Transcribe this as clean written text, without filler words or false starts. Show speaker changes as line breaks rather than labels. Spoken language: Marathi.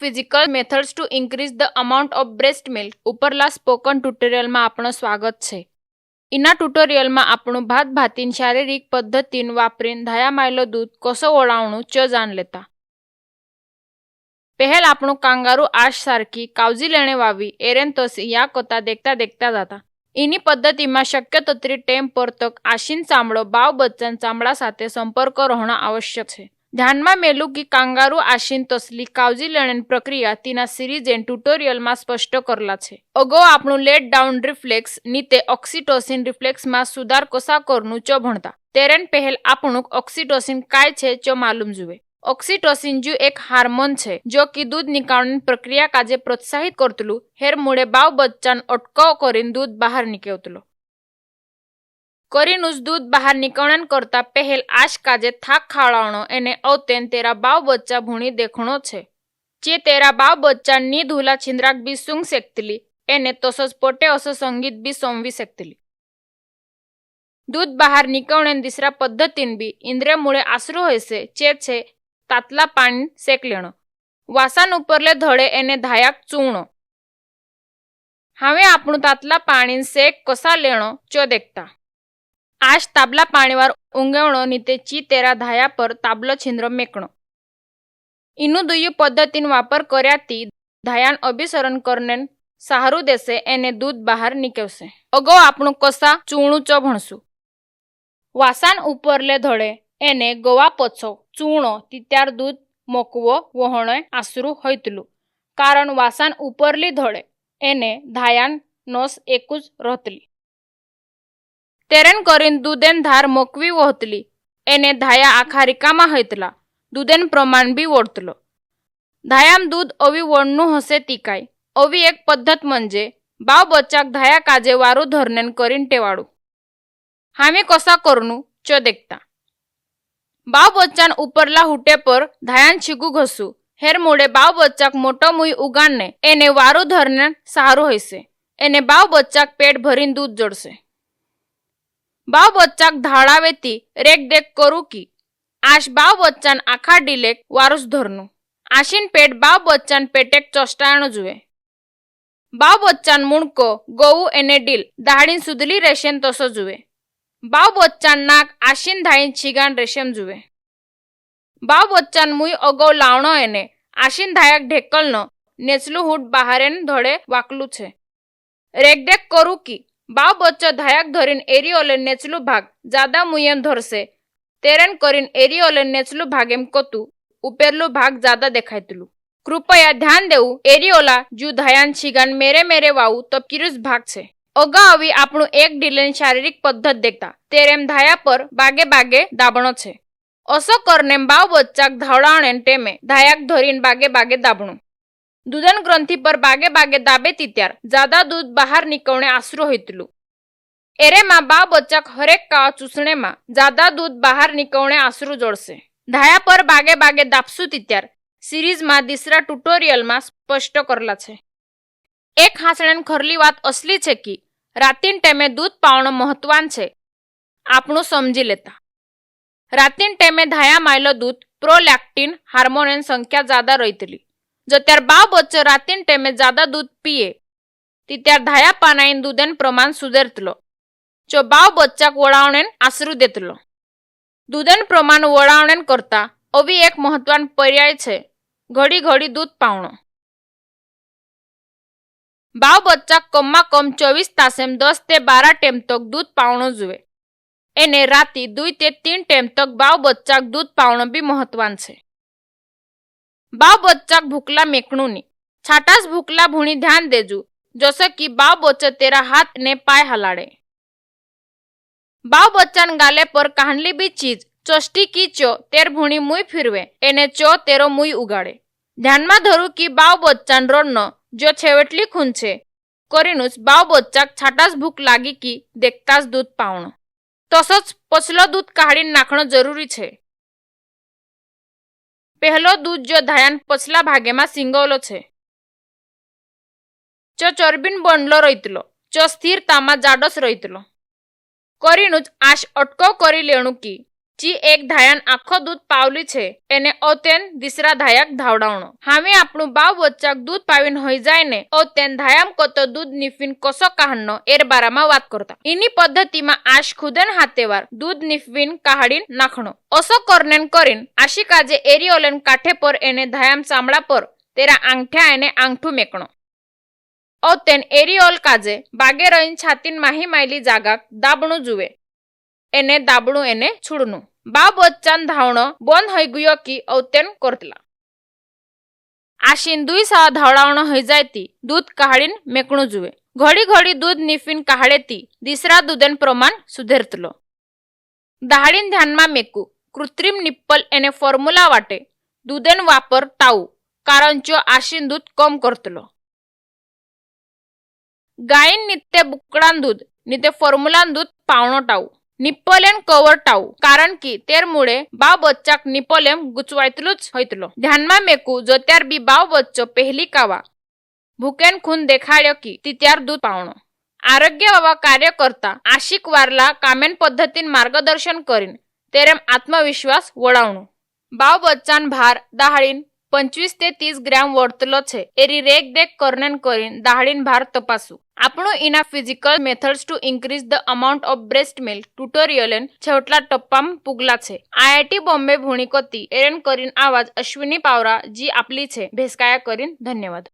Physical methods to increase the amount of breast milk ઉપરલા સ્પોકન ટ્યુટોરિયલમાં આપણું સ્વાગત છે. इना ट्युटोरियलમાં આપણું ભાતભાતીન શારીરિક પદ્ધતિન વાપરીને ધાયામાયેલું દૂધ कसं ओळावणું च जाण लेता. पहल આપણું કાંગારૂ આશ સારખી કાवजी लेणे वावी एरेन तसी या कथा देखता देखता जाता. इनी पद्धतीમાં शक्य तत्री टेम पर तक आशीन चामड़ो बाव बच्चन चामड़ा સાથે संपर्क रहणं आवश्यक છે. ध्यानमा मेलू की कांगारू आशीन तसली कावजी लेण प्रक्रिया तीना सीरीजेन ट्युटोरियलમાં स्पष्ट करला છે. अगो આપણું लेट डाउन रिफ्लेक्स नीते ऑक्सिटोसिन रिफ्लेक्सમાં सुधार कसा करनु च भणता. तेरेन पहल આપણું ऑक्सिटोसिन काय છે च मालूम जुवे. ऑक्सिटोसिन जो एक हार्मोन છે जो की दूध निकाळण प्रक्रिया काजे प्रोत्साहित करतलू हेर मुळे बाव बच्चान अटकाव करीन दूध बहार निकळतलो. करीनुस दूध बहार निकळण करता पहल आश काजे थाक खाळावणो एने अवतेन तेरा बाव बच्चा भूणी देखणो छे. जे तेरा बाव बच्चा नी धुला छिंद्राक बी सूंग शेकतली एने तसंच पोटे असं संगीत बी सोमवी शेकतली. दूध बहार निकळण दिसरा पद्धतीन बी इंद्रिय मुळे आसरू होयसे चे छे तातला पाणी शेक लेणं. वासान उपरले धडे एने धायाक चूवणो. हावे આપણું तातला पाणी शेक कसा लेणो च देखता. आश ताबला पाणीवार ઊંઘેવણો નીતેची तेरा धाया पर ताबलो छिंद्र मेकणो. इनु दुयु पद्धतीन वापर कर्याती धायान अभिसरण करनेन सहारू देसे एने दूध बहार निकळसे. अगो આપણું कसा चूवणું च भणसू. वासान उपरले धडे एने गवा पछो चूवणो तित्यार दूध मोकवो वहणे आसरू होयतलू. कारण वासान उपरली धडे एने धायान नस एकूच रहतली. तेरेन करीन दूधेन धार मोकवी वहतली एने धाया आखा रिकामा हयतला. दूधेन प्रमाण बी वळतलो. धायाम दूध अवी वळणू हसे ती काय. अवी एक पद्धत म्हणजे बाव बच्चाक धाया काजे वारू धरनेन करीन टेवाडू. हामे कसा करनू च देखता. बाव बच्चान उपरला हुटे पर धायान छिगू घसू हेर मुळे बाव बच्चाक मोटो मुई उगाडने एने वारू धरनेन सहारू होयसे. एने बाव बच्चाक पेट भरीन दूध जडसे. बाव बच्चाक धाडावेती रेक देख करू की आश बाव बच्चान आखा डिलेक वारूस धरनू. आशीन पेट बाव बच्चान पेटेक चोष्टायणो जुवे. बाव बच्चान मुणको गोवू एने डील दाहडीन सुदली रेशेन तसो जुवे. बाव बच्चान नाक आशीन धाईन छिगान रेशेम जुवे. बाव बच्चान मुई अगो लावणो एने आशीन धायाक ढेकलनो नेचलू हुट बहारेन धडे वाकलू छे. रेकडेक करू की बाव बच्चो धायाक धरीन एरियोले नेचलू भाग जादा मुयेम धरसे तेरेन करीन एरियोले नेचलू भागेम कतू उपेरलू भाग जादा देखायतलू. कृपया ध्यान देऊ एरियोला जू धायान छिगान मेरे मेरे वाऊ तो किरुस भाग छे. अगा अवी આપણું एक डिलेन शारीरिक पद्धत देखता तेरेम धाया पर बागे बागे दाबणो छे. असो करनेम बाव बच्चाक धावडावणेन टेमे धायाक धरीन बागे बागे दाबणू. दूधन ग्रंथी पर बागे बागे दाबे तित्यार जादा दूध बहार निकळणे आसरू होयतलू. एरेमा बाव बच्चाक हरेक काळ चूसणेमा जादा दूध बहार निकळणे आसरू जोडसे. धाया पर बागे बागे दाबसू तित्यार सीरीजमा दिसरा ट्युटोरियलમાં स्पष्ट करला छे. एक हासणेन खरली वात असली छे की रातीन टेमे दूध पावणं महत्वान छे आपणुं समजी लेता. रातीन टेमे धाया मायलो दूध प्रोलैक्टिन हार्मोनेन संख्या जादा रहीतली. जत्यार बाव बच्चो रातीन टेमे जादा दूध पीए तित्यार धाया पानाईन दूधेन प्रमाण सुधरतलो जो बाव बच्चाक वळावणेन आसरू देतलो. दूधेन प्रमाण वळावणेन करता अवी एक महत्वान पर्याय छे घडी घडी दूध पावणो. बाव बच्चा कममा कम 24 तासेम 10 ते 12 टेम तक दूध पावणो जुवे. एने राती 2 ते 3 टेम तक बाव बच्चाक दूध पावणो बी महत्वान छे. बाव बच्चाक भूकला मेकणूनी छाटास भूकला भूणी ध्यान देजू जसो की बाव बच्चो तेरा हाथ ने पाय हलाड़े. बाव बच्चान गाले पर काहनली बी चीज चोष्टी की चो तेर भूणी मुई फिरवे एने चो तेरो मुई उगाड़े. ध्यानमा धरू की बाव बच्चान रोडनो जो छेवटली खून छे करीनुस बाव बच्चाक छाटास भूक लागी की देखताच दूध पावणं. तसोच पचलो दूध काढीन नाखणं जरूरी छे. पहलो दूध जो धायान पचला भागेमा सिंगवलो छे चो चरबीन बनलो रहीतलो चो स्थिरतामा जाडोस रहीतलो. करीनुच आश अटको करी लेणू की जी एक धायान आखो दूध पावली छे एने औतेन दिसरा धायक धावडावणो। हामे आपणु बाव बच्चाक दूध पावीन होई जाय ने औतेन धायाम कतो दूध निफीन कसो काढणो एर बारामा वात करता। इनी पद्धतीमा आश खुदेन हातेवार दूध निफवीन काहाडीन नाखणो। असो करनेन करीन आशी काजे एरियोलेन काठे पर एने धायाम चामड़ा पर तेरा आंगठ्या एने आंगठू मेकणो। औतेन एरियोल काजे बागे रहीन छातीन माही मायली जागाक दाबणू जुवे एने दाबणू एने छुड़नू। बाव बच्चान धावणो बंद होई गयो की औतेन करतला। आशीन दुई सहा धावडावणो होई जायती दूध काहाडीन मेकणू जुवे। घड़ी घड़ी दूध निफीन काहाडेती दिसरा दूधेन प्रमाण सुधेरतलो। दाहाडीन ध्यानमा मेकू कृत्रिम निप्पल एने फॉर्म्युला वाटे दूधेन वापर टाऊ कारण जो आशीन दूध कम करतलो। गायीन नित्य बुकडान दूध नित्य फॉर्म्युलान दूध पावणो टाऊ निप्पलेन कवर टाऊ कारण की तेर मुळे बाव बच्चाक निप्पलेम गुचवायतलुच होयतलो। ध्यानमा मेकू जो त्यार बी बाव बच्चो पहली कावा भूकेन खून देखाड्यो की ती त्यार दूध पावणो। आरोग्य बाबा कार्य करता आशिक वारला कामेन पद्धतीन मार्गदर्शन करीन तेरेम आत्मविश्वास वळावणो। बाव बच्चान भार दाहाडीन 25 ते 30 ग्रॅम वरतलो छे एरी रेख देख करनेन करीन दाहाडीन भार तपासू। આપણો ઇના physical methods to increase the amount of breast milk tutorial છેવટલા ટપ્પામ પુગલા છે। આઈઆઈટી બોમ્બે ભૂણિકોતી એરેન કરીન આવાજ અશ્વિની પાવરા જી આપલી છે ભેસકાયા કરીન ધન્યવાદ।